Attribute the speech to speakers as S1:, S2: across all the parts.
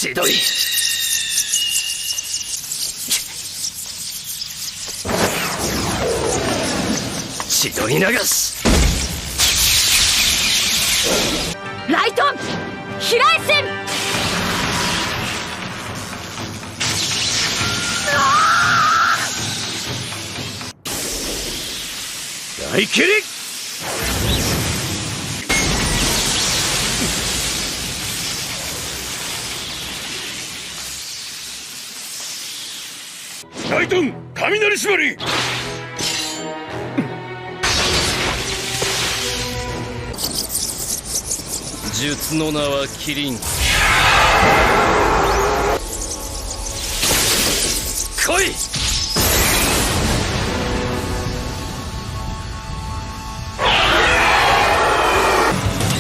S1: 千鳥。千鳥流し。
S2: ライトン平井戦。
S1: 大切り。ライトン雷縛り。術の名はキリン。来い。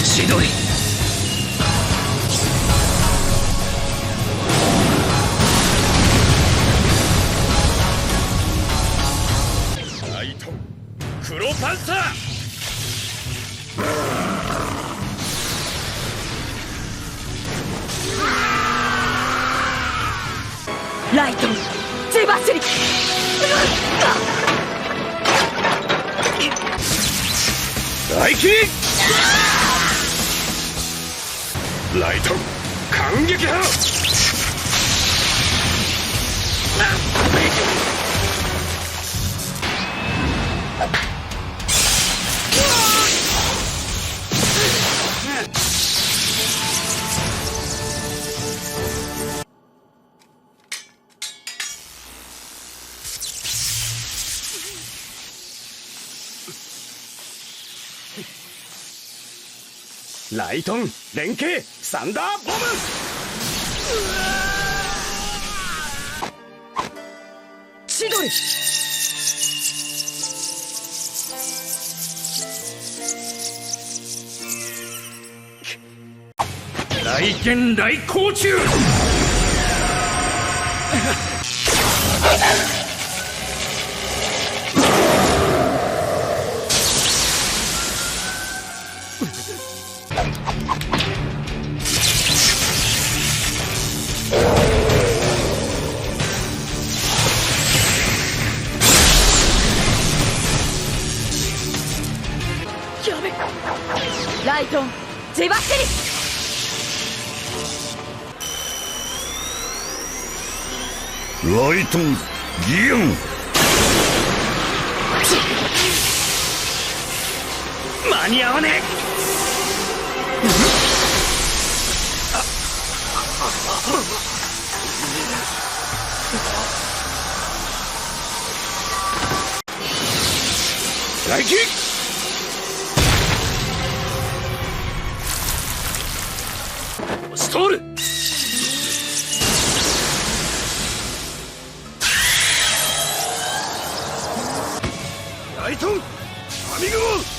S1: 千鳥。ライトン黒パンサー。
S2: ライトンゼバスリ。
S1: 大切り。ライトン感激派。ライトン連携サンダーボム。千鳥。雷剣雷光柱。
S2: やべ。ライトンゼバスリ。
S3: ライトンギアン。
S1: 間に合わねえ。来キストール。ライトンアミグモ。